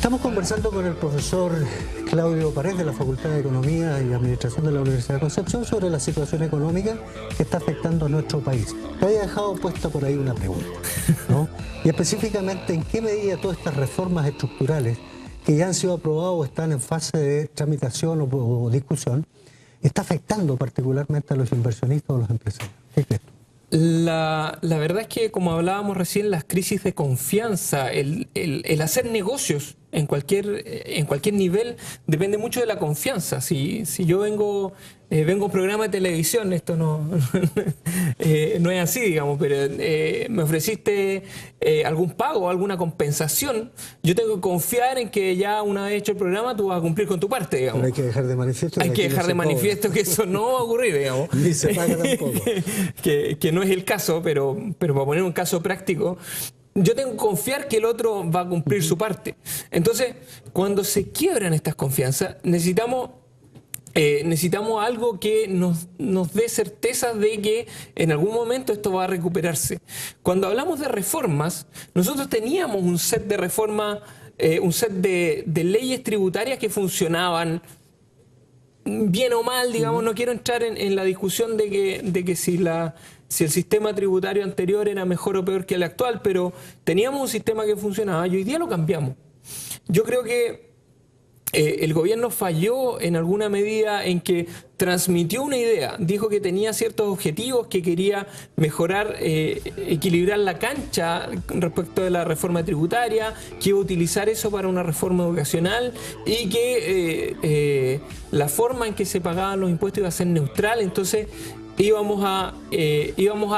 Estamos conversando con el profesor Claudio Pared de la Facultad de Economía y Administración de la Universidad de Concepción sobre la situación económica que está afectando a nuestro país. Te había dejado puesta por ahí una pregunta, ¿no? Y específicamente, ¿en qué medida todas estas reformas estructurales que ya han sido aprobadas o están en fase de tramitación o discusión, está afectando particularmente a los inversionistas o los empresarios? ¿Qué crees tú? La verdad es que, como hablábamos recién, las crisis de confianza, el hacer negocios en cualquier nivel, depende mucho de la confianza. Si yo vengo a un programa de televisión, esto no es así, digamos, pero me ofreciste algún pago, alguna compensación, yo tengo que confiar en que ya una vez hecho el programa tú vas a cumplir con tu parte, digamos. Pero hay que dejar de manifiesto. Hay que dejar de manifiesto que eso no va a ocurrir, digamos. Ni se paga tampoco. que no es el caso, pero para poner un caso práctico, yo tengo que confiar que el otro va a cumplir su parte. Entonces, cuando se quiebran estas confianzas, necesitamos algo que nos dé certeza de que en algún momento esto va a recuperarse. Cuando hablamos de reformas, nosotros teníamos un set de reformas, un set de leyes tributarias que funcionaban bien o mal, digamos. No quiero entrar en la discusión de que si el sistema tributario anterior era mejor o peor que el actual, pero teníamos un sistema que funcionaba y hoy día lo cambiamos. Yo creo que el gobierno falló en alguna medida en que transmitió una idea, dijo que tenía ciertos objetivos, que quería mejorar, equilibrar la cancha respecto de la reforma tributaria, que iba a utilizar eso para una reforma educacional y que la forma en que se pagaban los impuestos iba a ser neutral. Entonces íbamos a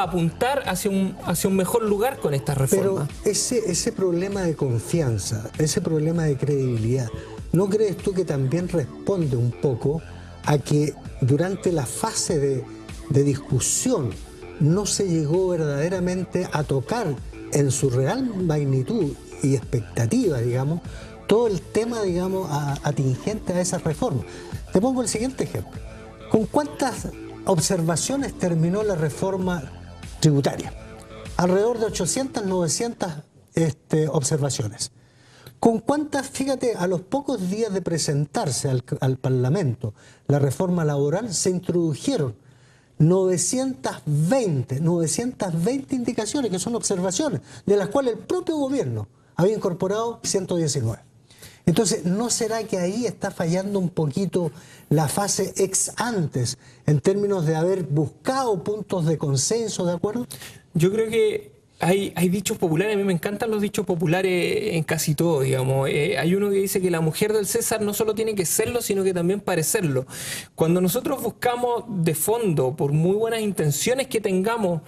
apuntar hacia un mejor lugar con esta reforma. Pero ese problema de confianza, ese problema de credibilidad, ¿no crees tú que también responde un poco a que durante la fase de discusión no se llegó verdaderamente a tocar en su real magnitud y expectativa, digamos, todo el tema, digamos, atingente a esa reforma? Te pongo el siguiente ejemplo. ¿Con cuántas observaciones terminó la reforma tributaria? Alrededor de 800, 900 observaciones. ¿Con cuántas, fíjate, a los pocos días de presentarse al Parlamento la reforma laboral, se introdujeron 920 indicaciones, que son observaciones, de las cuales el propio gobierno había incorporado 119? Entonces, ¿no será que ahí está fallando un poquito la fase ex antes en términos de haber buscado puntos de consenso, de acuerdo? Yo creo que hay dichos populares, a mí me encantan los dichos populares en casi todo, digamos. Hay uno que dice que la mujer del César no solo tiene que serlo, sino que también parecerlo. Cuando nosotros buscamos de fondo, por muy buenas intenciones que tengamos,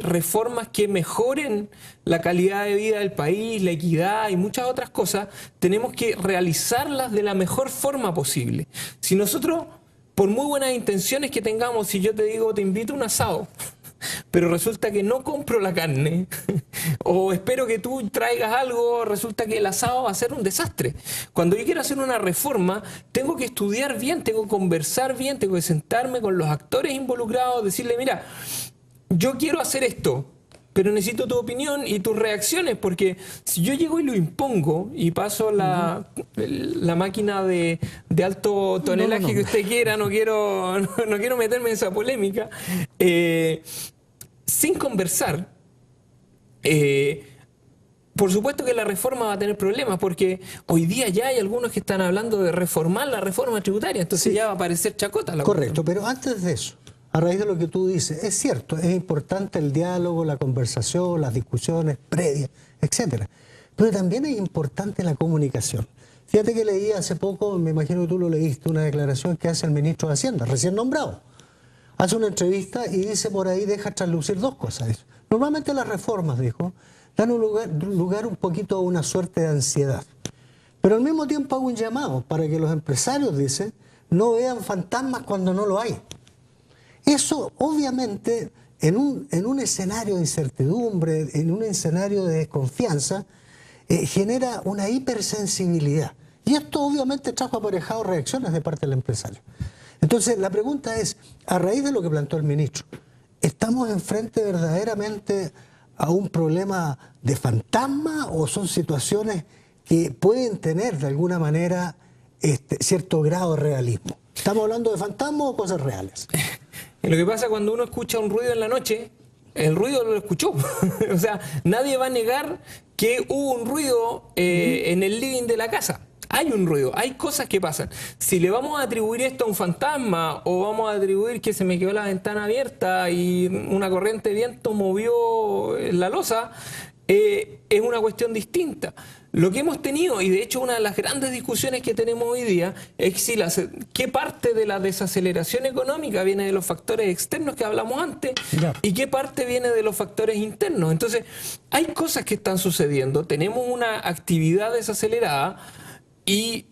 reformas que mejoren la calidad de vida del país, la equidad y muchas otras cosas, tenemos que realizarlas de la mejor forma posible. Si nosotros, por muy buenas intenciones que tengamos, si yo te digo, te invito a un asado, pero resulta que no compro la carne, o espero que tú traigas algo, resulta que el asado va a ser un desastre. Cuando yo quiero hacer una reforma, tengo que estudiar bien, tengo que conversar bien, tengo que sentarme con los actores involucrados, decirle, mira, yo quiero hacer esto, pero necesito tu opinión y tus reacciones, porque si yo llego y lo impongo y paso la máquina de alto tonelaje que usted quiera, no quiero meterme en esa polémica, sin conversar, por supuesto que la reforma va a tener problemas, porque hoy día ya hay algunos que están hablando de reformar la reforma tributaria, entonces sí, ya va a parecer chacota la correcto, pero antes de eso, a raíz de lo que tú dices, es cierto, es importante el diálogo, la conversación, las discusiones previas, etcétera. Pero también es importante la comunicación. Fíjate que leí hace poco, me imagino que tú lo leíste, una declaración que hace el ministro de Hacienda, recién nombrado. Hace una entrevista y dice por ahí, deja traslucir dos cosas. Normalmente las reformas, dijo, dan un lugar un poquito a una suerte de ansiedad. Pero al mismo tiempo hago un llamado para que los empresarios, dice, no vean fantasmas cuando no lo hay. Eso, obviamente, en un escenario de incertidumbre, en un escenario de desconfianza, genera una hipersensibilidad. Y esto, obviamente, trajo aparejado reacciones de parte del empresario. Entonces, la pregunta es, a raíz de lo que planteó el ministro, ¿estamos enfrente verdaderamente a un problema de fantasma o son situaciones que pueden tener de alguna manera cierto grado de realismo. ¿Estamos hablando de fantasmas o cosas reales? Lo que pasa cuando uno escucha un ruido en la noche, el ruido lo escuchó. O sea, nadie va a negar que hubo un ruido en el living de la casa. Hay un ruido, hay cosas que pasan. Si le vamos a atribuir esto a un fantasma o vamos a atribuir que se me quedó la ventana abierta y una corriente de viento movió la losa, es una cuestión distinta. Lo que hemos tenido, y de hecho una de las grandes discusiones que tenemos hoy día, es si qué parte de la desaceleración económica viene de los factores externos que hablamos antes y qué parte viene de los factores internos. Entonces, hay cosas que están sucediendo, tenemos una actividad desacelerada y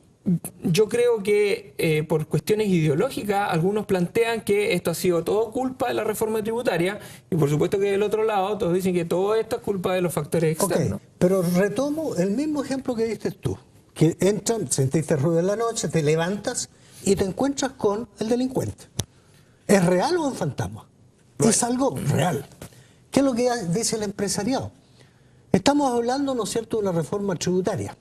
yo creo que por cuestiones ideológicas algunos plantean que esto ha sido todo culpa de la reforma tributaria y por supuesto que del otro lado todos dicen que todo esto es culpa de los factores externos. Pero retomo el mismo ejemplo que diste tú, que entran, sentiste ruido en la noche, te levantas y te encuentras con el delincuente. ¿Es real o un fantasma? Es algo real. ¿Qué es lo que dice el empresariado? Estamos hablando, ¿no es cierto?, de una reforma tributaria.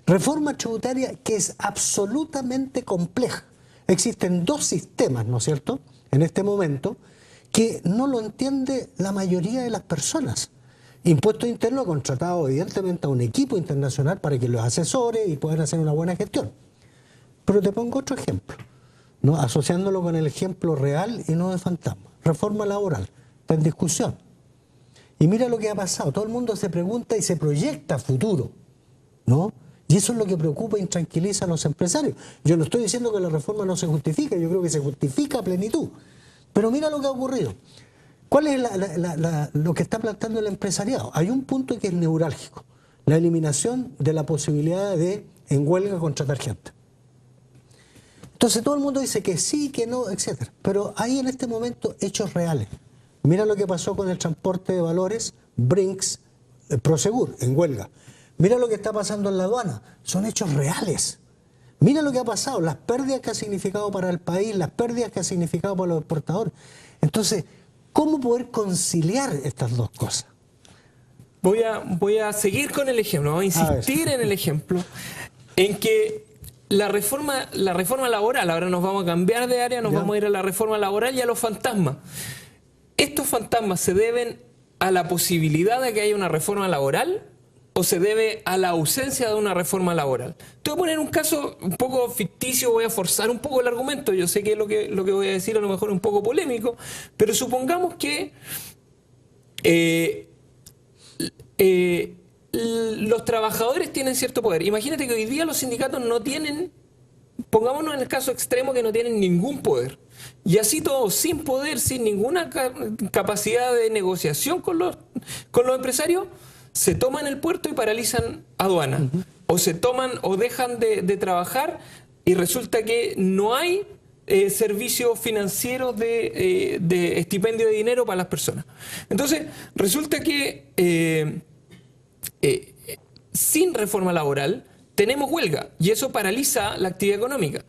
Reforma tributaria que es absolutamente compleja. Existen dos sistemas, ¿no es cierto?, en este momento, que no lo entiende la mayoría de las personas. Impuesto Interno ha contratado evidentemente a un equipo internacional para que los asesore y puedan hacer una buena gestión. Pero te pongo otro ejemplo, ¿no?, asociándolo con el ejemplo real y no de fantasma. Reforma laboral, está en discusión. Y mira lo que ha pasado, todo el mundo se pregunta y se proyecta a futuro, ¿no? Y eso es lo que preocupa e intranquiliza a los empresarios. Yo no estoy diciendo que la reforma no se justifica, yo creo que se justifica a plenitud. Pero mira lo que ha ocurrido. ¿Cuál es lo que está planteando el empresariado? Hay un punto que es neurálgico, la eliminación de la posibilidad de en huelga contratar gente. Entonces todo el mundo dice que sí, que no, etc. Pero hay en este momento hechos reales. Mira lo que pasó con el transporte de valores, Brinks, Prosegur, en huelga. Mira lo que está pasando en la aduana, son hechos reales. Mira lo que ha pasado, las pérdidas que ha significado para el país, las pérdidas que ha significado para los exportadores. Entonces, ¿cómo poder conciliar estas dos cosas? Voy a seguir con el ejemplo, voy a insistir en el ejemplo, en que la reforma laboral, ahora nos vamos a cambiar de área, nos vamos a ir a la reforma laboral y a los fantasmas. ¿Estos fantasmas se deben a la posibilidad de que haya una reforma laboral o se debe a la ausencia de una reforma laboral? Te voy a poner un caso un poco ficticio, voy a forzar un poco el argumento, yo sé que lo que voy a decir a lo mejor es un poco polémico, pero supongamos que los trabajadores tienen cierto poder. Imagínate que hoy día los sindicatos no tienen, pongámonos en el caso extremo que no tienen ningún poder. Y así todos, sin poder, sin ninguna capacidad de negociación con los empresarios, se toman el puerto y paralizan aduana. O se toman o dejan de trabajar y resulta que no hay servicios financieros de estipendio de dinero para las personas. Entonces, resulta que sin reforma laboral tenemos huelga y eso paraliza la actividad económica.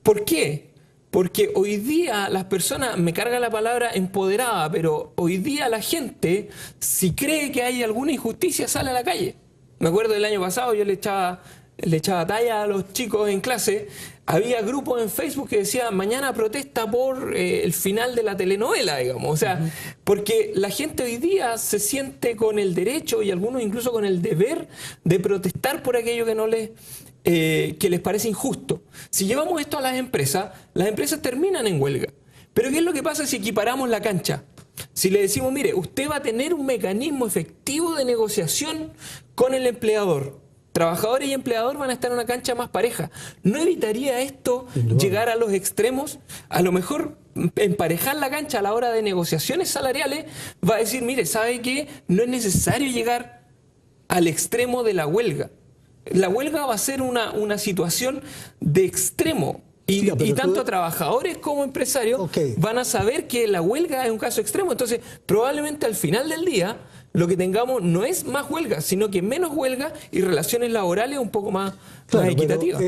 ¿Por qué? Porque hoy día las personas, me carga la palabra empoderada, pero hoy día la gente, si cree que hay alguna injusticia, sale a la calle. Me acuerdo del año pasado, yo le echaba talla a los chicos en clase, había grupos en Facebook que decían mañana protesta por el final de la telenovela, digamos. O sea, porque la gente hoy día se siente con el derecho y algunos incluso con el deber de protestar por aquello que no les... que les parece injusto. Si llevamos esto a las empresas terminan en huelga. Pero ¿qué es lo que pasa si equiparamos la cancha? Si le decimos, mire, usted va a tener un mecanismo efectivo de negociación con el empleador. Trabajadores y empleador van a estar en una cancha más pareja. ¿No evitaría esto llegar a los extremos? A lo mejor emparejar la cancha a la hora de negociaciones salariales va a decir, mire, ¿sabe qué? No es necesario llegar al extremo de la huelga. La huelga va a ser una situación de extremo y tanto trabajadores como empresarios van a saber que la huelga es un caso extremo. Entonces, probablemente al final del día lo que tengamos no es más huelga, sino que menos huelga y relaciones laborales un poco más equitativas.